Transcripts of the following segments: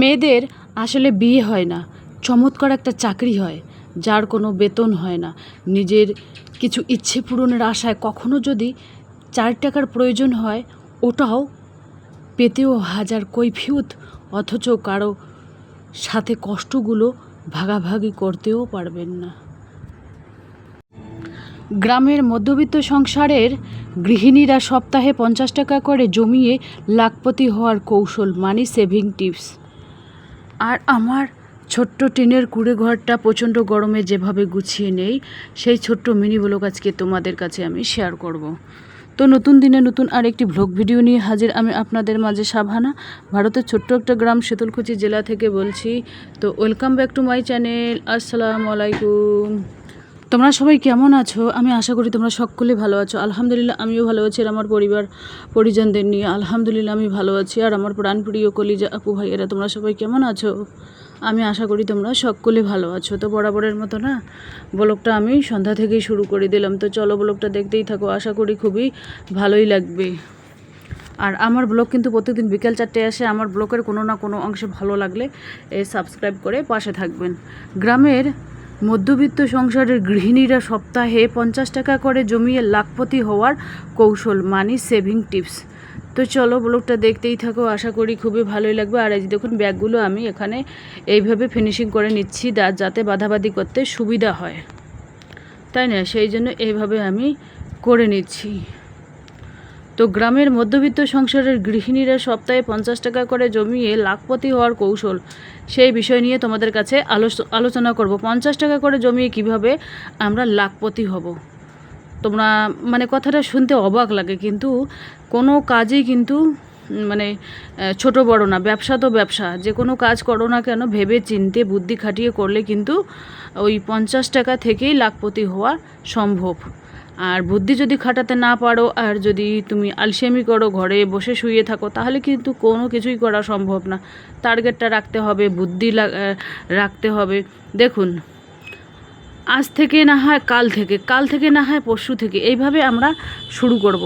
মেয়েদের আসলে বিয়ে হয় না, চমৎকার একটা চাকরি হয় যার কোনো বেতন হয় না। নিজের কিছু ইচ্ছে পূরণের আশায় কখনো যদি 4 টাকার প্রয়োজন হয়, ওটাও পেতেও হাজার কৈফিয়ত, অথচ কারো সাথে কষ্টগুলো ভাগাভাগি করতেও পারবেন না। গ্রামের মধ্যবিত্ত সংসারের গৃহিণীরা সপ্তাহে 50 টাকা করে জমিয়ে লাখপতি হওয়ার কৌশল, মানি সেভিং টিপস। আর আমার ছোট্ট টিনের কুঁড়ে ঘরটা প্রচণ্ড গরমে যেভাবে গুছিয়ে নেই, সেই ছোট্ট মিনি ব্লগ আজকে তোমাদের কাছে আমি শেয়ার করব। তো নতুন দিনে নতুন আরেকটি ব্লগ ভিডিও নিয়ে হাজির আমি আপনাদের মাঝে সাভানা, ভারতের ছোট্ট একটা গ্রাম শীতলকুচি জেলা থেকে বলছি। তো welcome back to my channel. আসসালামু আলাইকুম। তোমরা সবাই কেমন আছো? আমি আশা করি তোমরা সকলে ভালো আছো। আলহামদুলিল্লাহ আমিও ভালো আছি, আর আমার পরিবার পরিজনদের নিয়ে আলহামদুলিল্লাহ আমি ভালো আছি। আর আমার প্রাণপ্রিয় কলিজা আপু ভাইয়েরা, তোমরা সবাই কেমন আছো? আমি আশা করি তোমরা সকলে ভালো আছো। তো বরাবরের মতো না, ব্লগটা আমি সন্ধ্যা থেকেই শুরু করে দিলাম। তো চলো ব্লগটা দেখতেই থাকো, আশা করি খুবই ভালোই লাগবে। আর আমার ব্লগ কিন্তু প্রত্যেকদিন বিকেল 4টায় আসে। আমার ব্লগের কোনো না কোনো অংশে ভালো লাগলে সাবস্ক্রাইব করে পাশে থাকবেন। গ্রামের মধ্যবিত্ত সংসারের গৃহিণীরা সপ্তাহে 50 টাকা করে জমিয়ে লাখপতি হওয়ার কৌশল, মানি সেভিং টিপস। তো চলো ব্লগটা দেখতেই থাকো, আশা করি খুবই ভালোই লাগবে। আর এই দেখুন ব্যাগগুলো আমি এখানে এইভাবে ফিনিশিং করে নিচ্ছি যাতে বাঁধাবাঁধি করতে সুবিধা হয়, তাই না? সেই জন্য এইভাবে আমি করে নিচ্ছি। তো গ্রামের মধ্যবিত্ত সংসারের গৃহিণীরা সপ্তাহে 50 টাকা করে জমিয়ে লাখপতি হওয়ার কৌশল, সেই বিষয় নিয়ে তোমাদের কাছে আলোচনা করব। 50 টাকা করে জমিয়ে কিভাবে আমরা লাখপতি হব। তোমরা মানে কথাটা শুনতে অবাক লাগে, কিন্তু কোনো কাজই কিন্তু মানে ছোট বড় না, ব্যবসা তো ব্যবসা। যে কোনো কাজ করো না কেন ভেবে চিন্তে বুদ্ধি খাটিয়ে করলে কিন্তু ওই 50 টাকা থেকেই লাখপতি হওয়া সম্ভব। আর বুদ্ধি যদি খাটাতে না পারো, আর যদি তুমি আলসেমি করো, ঘরে বসে শুয়ে থাকো, তাহলে কিন্তু কোনো কিছুই করা সম্ভব না। টার্গেটটা রাখতে হবে, বুদ্ধি রাখতে হবে। দেখুন, আজ থেকে না হয় কাল থেকে না হয় পরশু থেকে, এইভাবে আমরা শুরু করব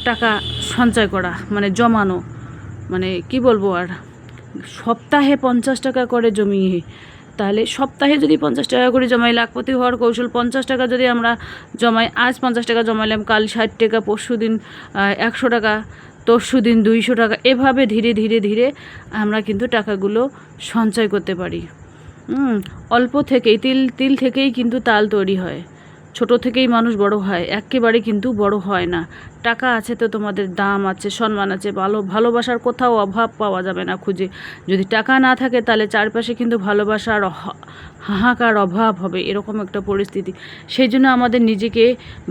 টাকা সঞ্চয় করা, মানে জমানো। মানে কি বলবো, আর সপ্তাহে 50 টাকা করে জমিয়ে, তাহলে সপ্তাহে যদি 50 টাকা করে জমাই, লাখপতি হওয়ার কৌশল। 50 টাকা যদি আমরা জমাই, আজ 50 টাকা জমাইলাম, কাল 60 টাকা, পরশু দিন 100 টাকা, তরশু দিন 200 টাকা, এভাবে ধীরে ধীরে ধীরে আমরা কিন্তু টাকাগুলো সঞ্চয় করতে পারি। অল্প থেকেই তিল থেকেই কিন্তু তাল তৈরি হয়। ছোট থেকেই মানুষ বড় হয়, একেবারে কিন্তু বড় হয় না। টাকা আছে তো তোমাদের দাম আছে, সম্মান আছে, ভালোবাসার কোথাও অভাব পাওয়া যাবে না খুঁজে। যদি টাকা না থাকে তাহলে চারপাশে কিন্তু ভালোবাসার হাহাকার অভাব হবে, এরকম একটা পরিস্থিতি। সেই জন্য আমাদের নিজেকে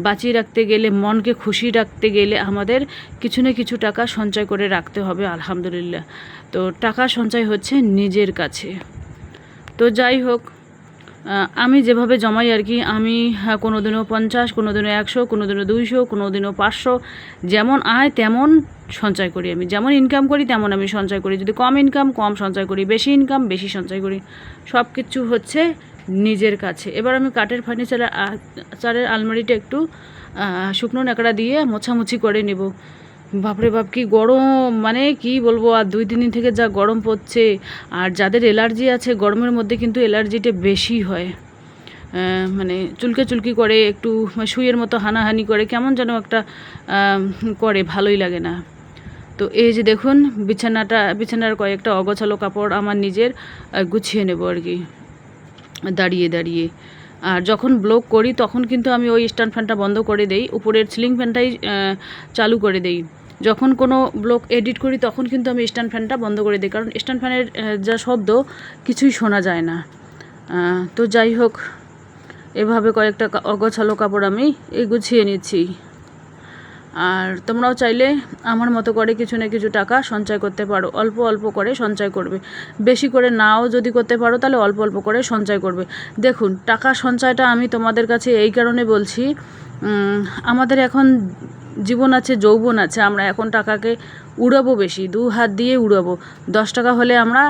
বাঁচিয়ে রাখতে গেলে, মনকে খুশি রাখতে গেলে আমাদের কিছু না কিছু টাকা সঞ্চয় করে রাখতে হবে। আলহামদুলিল্লাহ, তো টাকা সঞ্চয় হচ্ছে নিজের কাছে। তো যাই হোক, আমি যেভাবে জমাই আর কি, আমি কোনো দিনও 50, কোনো দিনও 100, কোনো দিনও 200, কোনো দিনও 500, যেমন আয় তেমন সঞ্চয় করি। আমি যেমন ইনকাম করি তেমন আমি সঞ্চয় করি। যদি কম ইনকাম কম সঞ্চয় করি, বেশি ইনকাম বেশি সঞ্চয় করি। সব কিছু হচ্ছে নিজের কাছে। এবার আমি কাঠের ফার্নিচারের আলমারিটা একটু শুকনো ন্যাকড়া দিয়ে মোছামুছি করে নেব। বাপরে বাপ কি গরম, মানে কি বলবো। আর 2-3 দিন থেকে যা গরম পড়ছে, আর যাদের অ্যালার্জি আছে গরমের মধ্যে কিন্তু অ্যালার্জিটা বেশি হয়। মানে চুলকি করে, একটু শুয়ের মতো হানাহানি করে, কেমন যেন একটা করে, ভালোই লাগে না। তো এই যে দেখুন বিছানার কয়েকটা অগোছালো কাপড় আমার নিজের গুছিয়ে নেব আর কি, দাঁড়িয়ে দাঁড়িয়ে। আর যখন ব্লগ করি তখন কিন্তু আমি ওই স্ট্যান্ড ফ্যানটা বন্ধ করে দেই, উপরের সিলিং ফ্যানটাই চালু করে দেই। যখন কোনো ব্লগ এডিট করি তখন কিন্তু আমি স্ট্যান্ড ফ্যানটা বন্ধ করে দিই, কারণ স্ট্যান্ড ফ্যানের যা শব্দ কিছুই শোনা যায় না। তো যাই হোক, এভাবে কয়েকটা অগোছালো কাপড় আমি গুছিয়ে নিচ্ছি। আর তোমরাও চাইলে আমার মতো করে কিছু না কিছু টাকা সঞ্চয় করতে পারো। অল্প অল্প করে সঞ্চয় করবে, বেশি করে নাও যদি করতে পারো তাহলে অল্প অল্প করে সঞ্চয় করবে। দেখুন, টাকা সঞ্চয়টা আমি তোমাদের কাছে এই কারণে বলছি, আমাদের এখন জীবন আছে, যৌবন আছে, আমরা এখন টাকাকে উড়াবো বেশি, 2 হাত দিয়ে উড়াবো। 10 টাকা হলে আমরা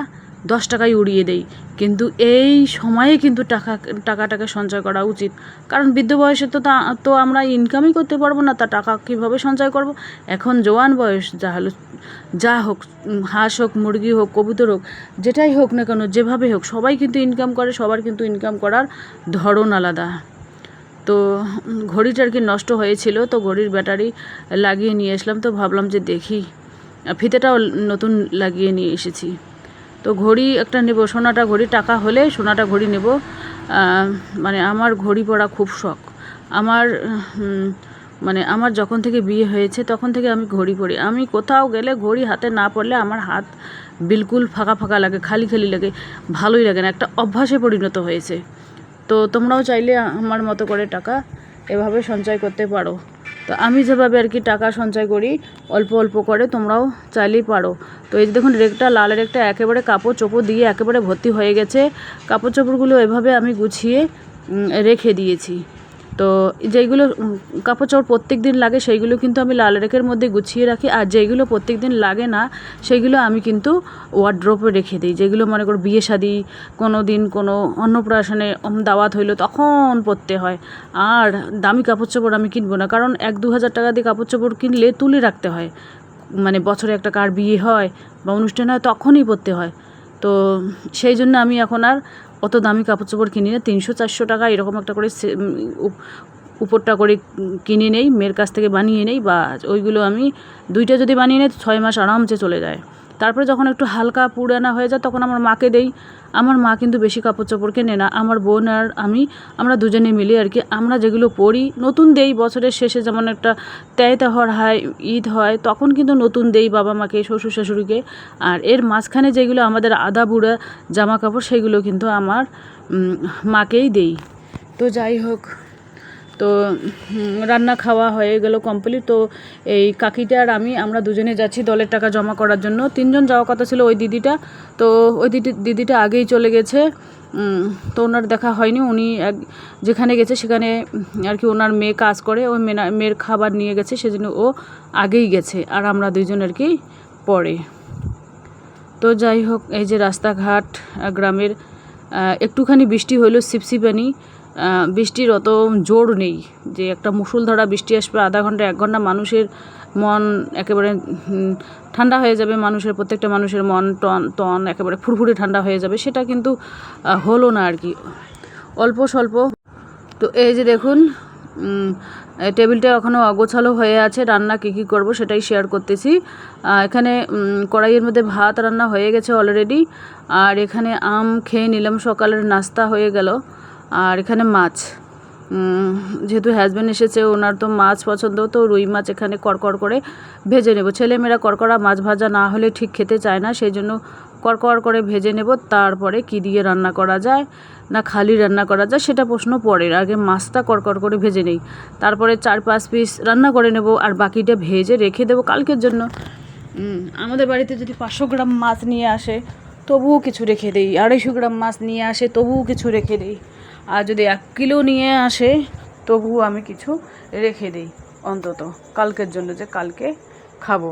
10 টাকায় উড়িয়ে দেই। কিন্তু এই সময়ে কিন্তু টাকাটাকে সঞ্চয় করা উচিত, কারণ বৃদ্ধ বয়সে তো আমরা ইনকামই করতে পারবো না, তা টাকা কীভাবে সঞ্চয় করব? এখন জোয়ান বয়স, যা হোক, হাঁস হোক, মুরগি হোক, কবুতর হোক, যেটাই হোক না কেন, যেভাবে হোক, সবাই কিন্তু ইনকাম করে, সবার কিন্তু ইনকাম করার ধরন আলাদা। তো ঘড়িটা আর কি নষ্ট হয়েছিল, তো ঘড়ির ব্যাটারি লাগিয়ে নিয়ে আসলাম। তো ভাবলাম যে দেখি, ফিতেটাও নতুন লাগিয়ে নিয়ে এসেছি। তো ঘড়ি একটা নেব, সোনাটা ঘড়ি, টাকা হলে সোনাটা ঘড়ি নেব। মানে আমার ঘড়ি পরা খুব শখ। আমার যখন থেকে বিয়ে হয়েছে তখন থেকে আমি ঘড়ি পরি। আমি কোথাও গেলে ঘড়ি হাতে না পরলে আমার হাত বিলকুল ফাঁকা ফাঁকা লাগে, খালি খালি লাগে, ভালোই লাগে না, একটা অভ্যাসে পরিণত হয়েছে। তো তোমরাও চাইলে আমার মতো করে টাকা এভাবে সঞ্চয় করতে পারো। তো আমি যেভাবে আর কি টাকা সঞ্চয় করি অল্প অল্প করে, তোমরাও চাইলেই পারো। তো এই যে দেখুন, রেকটা, লাল রেকটা একেবারে কাপড় চোপড় দিয়ে একেবারে ভর্তি হয়ে গেছে। কাপড় চোপড়গুলো এভাবে আমি গুছিয়ে রেখে দিয়েছি। তো যেইগুলো কাপড় চোপড় প্রত্যেক দিন লাগে সেইগুলো কিন্তু আমি লাল রেকের মধ্যে গুছিয়ে রাখি, আর যেইগুলো প্রত্যেক দিন লাগে না সেইগুলো আমি কিন্তু ওয়ার্ড্রোপে রেখে দিই। যেগুলো মনে করো বিয়ে শাদি, কোনো দিন কোনো অন্নপ্রাশনে দাওয়াত হইলো তখন পরতে হয়। আর দামি কাপড় চোপড় আমি কিনবো না, কারণ 1-2 হাজার টাকা দিয়ে কাপড় চোপড় কিনলে তুলে রাখতে হয়। মানে বছরে একটা কার বিয়ে হয় বা অনুষ্ঠান হয় তখনই পরতে হয়। তো সেই জন্য আমি এখন আর অত দামি কাপড় চোপড় কিনি না। 300-400 টাকা এরকম একটা করে উপরটা করে কিনে নেই, মেয়ের কাছ থেকে বানিয়ে নেই, বা ওইগুলো আমি 2টা যদি বানিয়ে নেই 6 মাস আরামসে চলে যায়। তারপরে যখন একটু হালকা পুরানা হয়ে যায় তখন আমার মাকে দেই। আমার মা কিন্তু বেশি কাপড় চোপড় কেনে না, আমার বোন আর আমরা দুজনে মিলে আর কি আমরা যেগুলো পরি নতুন দেই। বছরের শেষে যেমন একটা তেহার হয়, ঈদ হয়, তখন কিন্তু নতুন দেই বাবা মাকে, শ্বশুর শাশুড়িকে। আর এর মাঝখানে যেগুলো আমাদের আদা বুড়া জামা কাপড়, সেগুলো কিন্তু আমার মাকেই দেই। তো যাই হোক, তো রান্না খাওয়া হয়ে গেল কমপ্লিট। তো এই কাকিটা আর আমরা দুজনে যাচ্ছি দলের টাকা জমা করার জন্য। 3জন যাওয়ার কথা ছিল, ওই দিদিটা, তো ওই দিদিটা আগেই চলে গেছে। তো ওনার দেখা হয়নি। উনি যেখানে গেছে সেখানে আর কি ওনার মেয়ে কাজ করে, ওই মেয়ের খাবার নিয়ে গেছে, সেজন্য ও আগেই গেছে, আর আমরা 2জন আর কি পরে। তো যাই হোক, এই যে রাস্তাঘাট গ্রামের, একটুখানি বৃষ্টি হইলো, সিপসিপানি, বৃষ্টির অত জোর নেই যে একটা মুষলধারা বৃষ্টি আসবে আধা ঘন্টা 1 ঘন্টা, মানুষের মন একেবারে ঠান্ডা হয়ে যাবে, প্রত্যেকটা মানুষের মন টন একেবারে ফুরফুরে ঠান্ডা হয়ে যাবে, সেটা কিন্তু হলো না আর কি, অল্প স্বল্প। তো এই যে দেখুন, টেবিলটা এখনও অগোছালো হয়ে আছে। রান্না কী করব সেটাই শেয়ার করতেছি। এখানে কড়াইয়ের মধ্যে ভাত রান্না হয়ে গেছে অলরেডি, আর এখানে আম খেয়ে নিলাম, সকালের নাস্তা হয়ে গেল। আর এখানে মাছ, যেহেতু হাজব্যান্ড এসেছে, ওনার তো মাছ পছন্দ, তো রুই মাছ এখানে কড়কড় করে ভেজে নেব। ছেলেমেয়েরা কড়কড়া মাছ ভাজা না হলে ঠিক খেতে চায় না, সেই জন্য কড়কড় করে ভেজে নেব। তারপরে কি দিয়ে রান্না করা যায় না খালি রান্না করা যায় সেটা প্রশ্ন পরের, আগে মাছটা কড়কড় করে ভেজে নেই, তারপরে 4-5 পিস রান্না করে নেব, আর বাকিটা ভেজে রেখে দেবো কালকের জন্য। আমাদের বাড়িতে যদি 500 গ্রাম মাছ নিয়ে আসে তবুও কিছু রেখে দিই, 250 গ্রাম মাছ নিয়ে আসে তবুও কিছু রেখে দিই, আর যদি 1 কিলো নিয়ে আসে তবুও আমি কিছু রেখে দিই অন্তত কালকের জন্য, যে কালকে খাবো।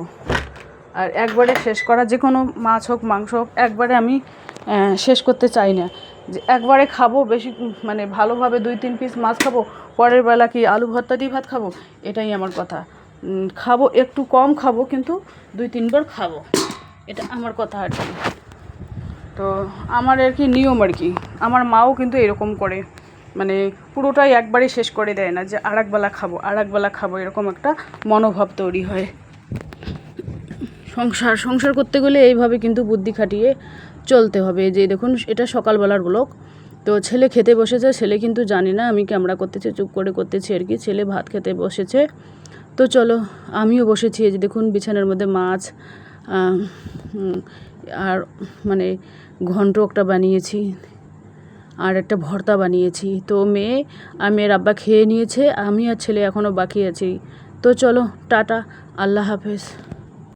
আর একবারে শেষ করা, যে কোনো মাছ হোক মাংস হোক, একবারে আমি শেষ করতে চাই না, যে একবারে খাবো বেশি, মানে ভালোভাবে 2-3 পিস মাছ খাবো, পরের বেলা কি আলু ভর্তা দিয়ে ভাত খাবো, এটাই আমার কথা। খাবো একটু কম খাবো, কিন্তু 2-3 বার খাবো, এটা আমার কথা আর কি। তো আমার আর কি নিয়ম আর কি, আমার মাও কিন্তু এরকম করে, মানে পুরোটাই একবারে শেষ করে দেয় না, যে আরেকবেলা খাবো এরকম একটা মনোভাব তৈরি হয়। সংসার করতে গেলে এইভাবে কিন্তু বুদ্ধি খাটিয়ে চলতে হবে। যে দেখুন, এটা সকালবেলার ব্লগ। তো ছেলে খেতে বসেছে, ছেলে কিন্তু জানে না আমি ক্যামেরা করতেছি, চুপ করে করতেছি আর কি। ছেলে ভাত খেতে বসেছে, তো চলো আমিও বসেছি। এই যে দেখুন, বিছানার মধ্যে মাছ, আর মানে ঘন্ট একটা বানিয়েছি, আর একটা ভর্তা বানিয়েছি। তো মেয়ের আব্বা খেয়ে নিয়েছে, আমি আর ছেলে এখনও বাকি আছি। তো চলো টাটা, আল্লাহ হাফেজ।